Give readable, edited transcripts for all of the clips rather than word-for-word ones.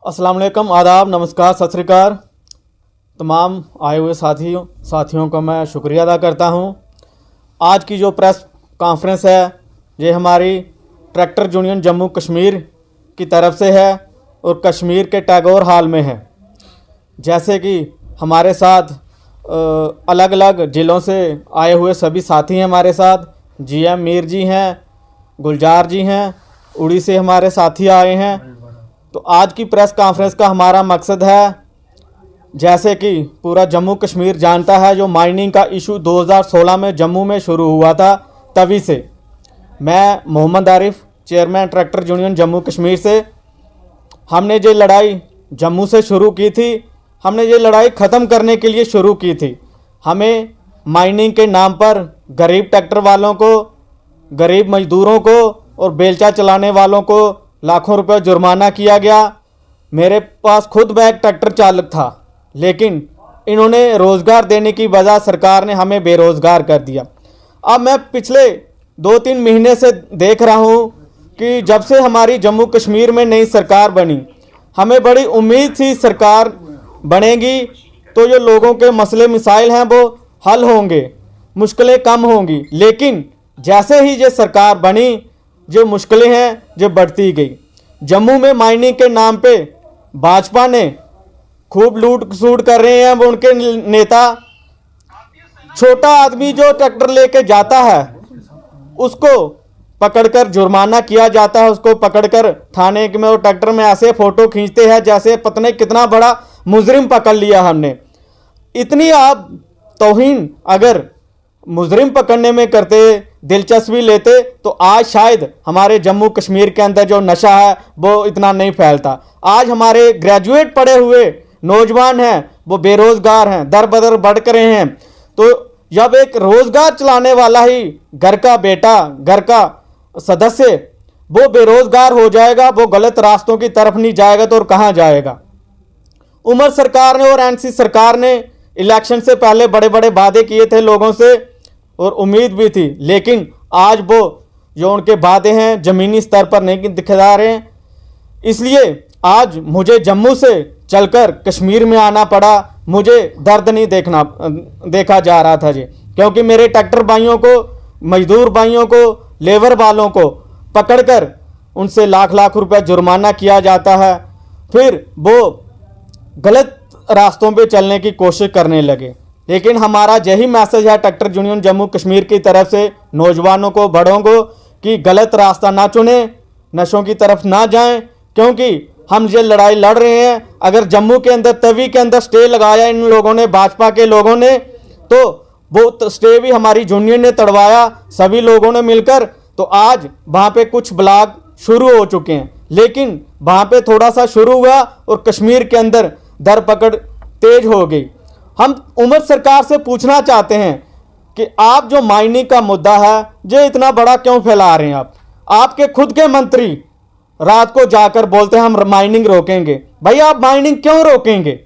अस्सलाम वालेकुम, आदाब, नमस्कार, सत श्री अकाल। तमाम आए हुए साथियों को मैं शुक्रिया अदा करता हूं। आज की जो प्रेस कॉन्फ्रेंस है ये हमारी ट्रैक्टर यूनियन जम्मू कश्मीर की तरफ से है और कश्मीर के टैगोर हॉल में है। जैसे कि हमारे साथ अलग अलग ज़िलों से आए हुए सभी साथी हैं। हमारे साथ जीएम मीर जी हैं, गुलजार जी हैं, उड़ी से हमारे साथी आए हैं। तो आज की प्रेस कॉन्फ्रेंस का हमारा मकसद है, जैसे कि पूरा जम्मू कश्मीर जानता है, जो माइनिंग का इशू 2016 में जम्मू में शुरू हुआ था, तभी से मैं Mohammad Arif, chairman tractor union Jammu Kashmir से, हमने ये लड़ाई जम्मू से शुरू की थी। हमने ये लड़ाई ख़त्म करने के लिए शुरू की थी। हमें माइनिंग के नाम पर गरीब ट्रैक्टर वालों को, गरीब मजदूरों को और बेलचा चलाने वालों को लाखों रुपए जुर्माना किया गया। मेरे पास खुद मैं एक ट्रैक्टर चालक था, लेकिन इन्होंने रोज़गार देने की बजाय सरकार ने हमें बेरोज़गार कर दिया। अब मैं पिछले 2-3 महीने से देख रहा हूँ कि जब से हमारी जम्मू कश्मीर में नई सरकार बनी, हमें बड़ी उम्मीद थी सरकार बनेगी तो जो लोगों के मसले मिसाइल हैं वो हल होंगे, मुश्किलें कम होंगी। लेकिन जैसे ही ये सरकार बनी, जो मुश्किलें हैं जो बढ़ती गई। जम्मू में माइनिंग के नाम पे भाजपा ने खूब लूट सूट कर रहे हैं वो उनके नेता। छोटा आदमी जो ट्रैक्टर लेके जाता है उसको पकड़कर जुर्माना किया जाता है, उसको पकड़कर थाने में वो ट्रैक्टर में ऐसे फ़ोटो खींचते हैं जैसे पता नहीं कितना बड़ा मुजरिम पकड़ लिया हमने। इतनी आप तौहीन अगर मुजरिम पकड़ने में करते, दिलचस्पी लेते, तो आज शायद हमारे जम्मू कश्मीर के अंदर जो नशा है वो इतना नहीं फैलता। आज हमारे ग्रेजुएट पढ़े हुए नौजवान हैं वो बेरोज़गार हैं, दर बदर बढ़ कर रहे हैं। तो जब एक रोज़गार चलाने वाला ही घर का बेटा, घर का सदस्य वो बेरोज़गार हो जाएगा, वो गलत रास्तों की तरफ नहीं जाएगा तो और कहाँ जाएगा। उमर सरकार ने और एनसी सरकार ने इलेक्शन से पहले बड़े बड़े वादे किए थे लोगों से और उम्मीद भी थी, लेकिन आज वो जो उनके वादे हैं ज़मीनी स्तर पर नहीं दिखा रहे हैं। इसलिए आज मुझे जम्मू से चलकर कश्मीर में आना पड़ा। मुझे दर्द नहीं देखा जा रहा था जी, क्योंकि मेरे ट्रैक्टर भाइयों को, मजदूर भाइयों को, लेबर वालों को पकड़कर उनसे लाख लाख रुपए जुर्माना किया जाता है। फिर वो गलत रास्तों पे चलने की कोशिश करने लगे। लेकिन हमारा यही मैसेज है ट्रैक्टर यूनियन जम्मू कश्मीर की तरफ से नौजवानों को, बड़ों को, कि गलत रास्ता ना चुनें, नशों की तरफ ना जाएं, क्योंकि हम ये लड़ाई लड़ रहे हैं। अगर जम्मू के अंदर तवी के अंदर स्टे लगाया इन लोगों ने, भाजपा के लोगों ने, तो वो स्टे भी हमारी यूनियन ने तड़वाया, सभी लोगों ने मिलकर। तो आज वहाँ पे कुछ ब्लॉक शुरू हो चुके हैं, लेकिन वहाँ पे थोड़ा सा शुरू हुआ और कश्मीर के अंदर दर पकड़ तेज हो गई। हम उमर सरकार से पूछना चाहते हैं कि आप जो माइनिंग का मुद्दा है ये इतना बड़ा क्यों फैला रहे हैं आप? आपके खुद के मंत्री रात को जाकर बोलते हैं हम माइनिंग रोकेंगे। भाई आप माइनिंग क्यों रोकेंगे?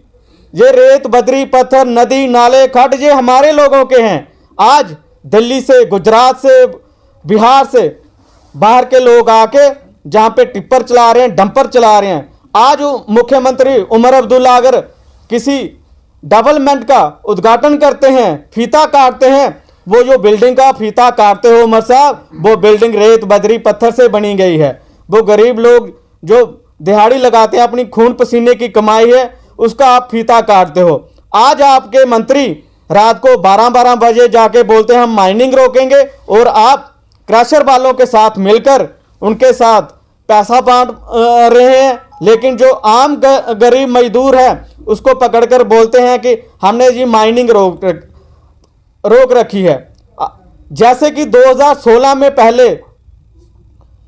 ये रेत, बदरी, पत्थर, नदी, नाले, खड्ड ये हमारे लोगों के हैं। आज दिल्ली से, गुजरात से, बिहार से बाहर के लोग आके जहाँ पे टिप्पर चला रहे हैं, डंपर चला रहे हैं। आज मुख्यमंत्री उमर अब्दुल्ला अगर किसी डेवलपमेंट का उद्घाटन करते हैं, फीता काटते हैं, वो जो बिल्डिंग का फीता काटते हो उमर साहब, वो बिल्डिंग रेत, बदरी, पत्थर से बनी गई है। वो गरीब लोग जो दिहाड़ी लगाते हैं, अपनी खून पसीने की कमाई है, उसका आप फीता काटते हो। आज आपके मंत्री रात को 12-12 बजे जाके बोलते हैं हम माइनिंग रोकेंगे, और आप क्रशर वालों के साथ मिलकर उनके साथ पैसा बांट रहे हैं। लेकिन जो आम गरीब मजदूर है उसको पकड़कर बोलते हैं कि हमने जी माइनिंग रोक रखी है। जैसे कि 2016 में पहले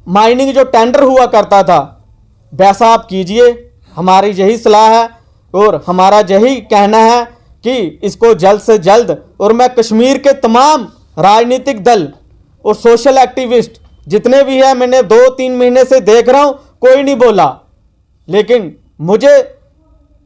माइनिंग जो टेंडर हुआ करता था वैसा आप कीजिए, हमारी यही सलाह है और हमारा यही कहना है कि इसको जल्द से जल्द। और मैं कश्मीर के तमाम राजनीतिक दल और सोशल एक्टिविस्ट जितने भी हैं, मैंने 2-3 महीने से देख रहा हूं, कोई नहीं बोला, लेकिन मुझे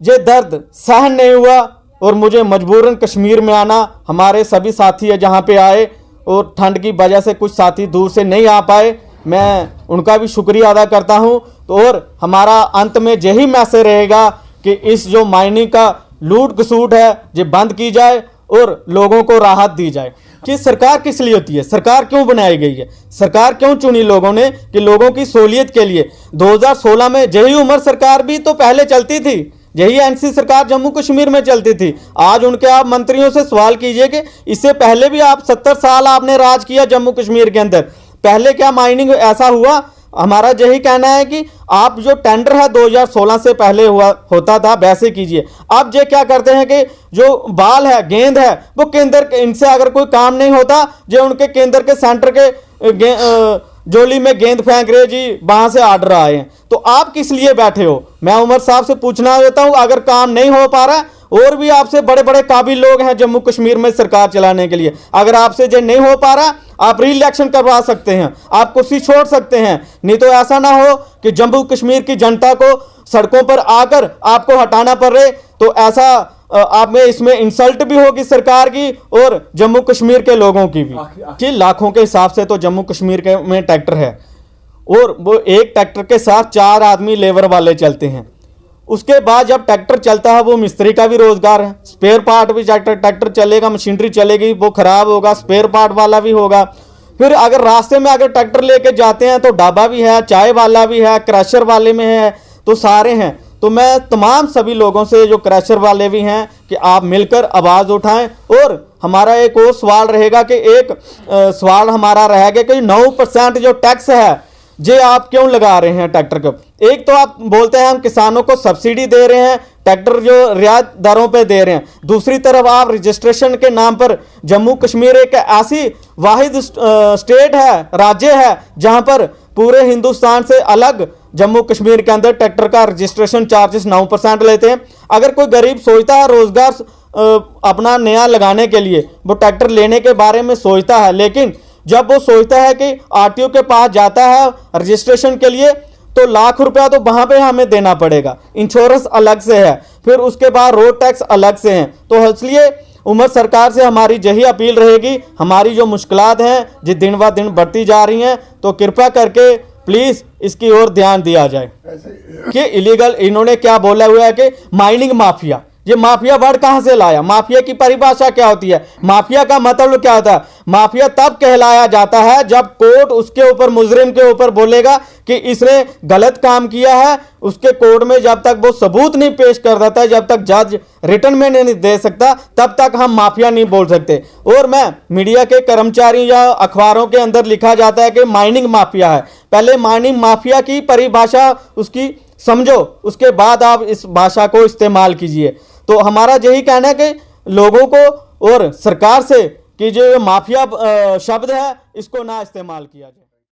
ये दर्द सहन नहीं हुआ और मुझे मजबूरन कश्मीर में आना। हमारे सभी साथी है जहाँ पे आए और ठंड की वजह से कुछ साथी दूर से नहीं आ पाए, मैं उनका भी शुक्रिया अदा करता हूँ। तो और हमारा अंत में यही मैसेज रहेगा कि इस जो माइनिंग का लूट खसूट है ये बंद की जाए और लोगों को राहत दी जाए। कि सरकार किस लिए होती है, सरकार क्यों बनाई गई है, सरकार क्यों चुनी लोगों ने, कि लोगों की सहूलियत के लिए। 2016 में यही उमर सरकार भी तो पहले चलती थी, यही एनसी सरकार जम्मू कश्मीर में चलती थी। आज उनके आप मंत्रियों से सवाल कीजिए कि इससे पहले भी आप 70 साल आपने राज किया जम्मू कश्मीर के अंदर, पहले क्या माइनिंग ऐसा हुआ? हमारा यही कहना है कि आप जो टेंडर है 2016 से पहले होता था वैसे कीजिए। अब ये क्या करते हैं कि जो बाल है, गेंद है, वो केंद्र, इनसे अगर कोई काम नहीं होता जो उनके केंद्र के सेंटर के जोली में गेंद फेंक रहे जी, वहां से आर्डर आए हैं। तो आप किस लिए बैठे हो? मैं उमर साहब से पूछना चाहता हूं, अगर काम नहीं हो पा रहा, और भी आपसे बड़े बड़े काबिल लोग हैं जम्मू कश्मीर में सरकार चलाने के लिए, अगर आपसे जो नहीं हो पा रहा, आप री इलेक्शन करवा सकते हैं, आप कुर्सी छोड़ सकते हैं। नहीं तो ऐसा ना हो कि जम्मू कश्मीर की जनता को सड़कों पर आकर आपको हटाना पड़ रहे, तो ऐसा आप में इसमें इंसल्ट भी होगी सरकार की और जम्मू कश्मीर के लोगों की भी। कि लाखों के हिसाब से तो जम्मू कश्मीर के में ट्रैक्टर है, और वो एक ट्रैक्टर के साथ 4 आदमी लेबर वाले चलते हैं। उसके बाद जब ट्रैक्टर चलता है वो मिस्त्री का भी रोजगार है, स्पेयर पार्ट भी, ट्रैक्टर चलेगा, मशीनरी चलेगी, वो खराब होगा, स्पेयर पार्ट वाला भी होगा। फिर अगर रास्ते में अगर ट्रैक्टर लेके जाते हैं तो ढाबा भी है, चाय वाला भी है, क्रशर वाले में है, तो सारे हैं। तो मैं तमाम सभी लोगों से, जो क्रशर वाले भी हैं, कि आप मिलकर आवाज़ उठाएं। और हमारा एक और सवाल रहेगा कि सवाल हमारा रहेगा कि 9% जो टैक्स है जे आप क्यों लगा रहे हैं ट्रैक्टर को? एक तो आप बोलते हैं हम किसानों को सब्सिडी दे रहे हैं, ट्रैक्टर जो रियायत दरों पे दे रहे हैं, दूसरी तरफ आप रजिस्ट्रेशन के नाम पर, जम्मू कश्मीर एक ऐसी वाहिद स्टेट है, राज्य है, जहां पर पूरे हिंदुस्तान से अलग जम्मू कश्मीर के अंदर ट्रैक्टर का रजिस्ट्रेशन चार्जेस 9% लेते हैं। अगर कोई गरीब सोचता है रोजगार अपना नया लगाने के लिए, वो ट्रैक्टर लेने के बारे में सोचता है, लेकिन जब वो सोचता है कि आरटीओ के पास जाता है रजिस्ट्रेशन के लिए, तो लाख रुपया तो वहां पे हमें देना पड़ेगा, इंश्योरेंस अलग से है, फिर उसके बाद रोड टैक्स अलग से हैं। तो इसलिए उमर सरकार से हमारी यही अपील रहेगी, हमारी जो मुश्किलात हैं जो दिन ब दिन बढ़ती जा रही हैं, तो कृपया करके प्लीज इसकी ओर ध्यान दिया जाए। कि इलीगल, इन्होंने क्या बोला हुआ है कि माइनिंग माफिया, ये माफिया वर्ड कहां से लाया? माफिया की परिभाषा क्या होती है? माफिया का मतलब क्या होता है? माफिया तब कहलाया जाता है जब कोर्ट उसके ऊपर, मुजरिम के ऊपर बोलेगा कि इसने गलत काम किया है, उसके कोर्ट में जब तक वो सबूत नहीं पेश कर देता है, जब तक जज रिटर्न में नहीं दे सकता, तब तक हम माफिया नहीं बोल सकते। और मैं मीडिया के कर्मचारी या अखबारों के अंदर लिखा जाता है कि माइनिंग माफिया है, पहले माइनिंग माफिया की परिभाषा उसकी समझो, उसके बाद आप इस भाषा को इस्तेमाल कीजिए। तो हमारा यही कहना है कि लोगों को और सरकार से कि जो माफिया शब्द है इसको ना इस्तेमाल किया जाए।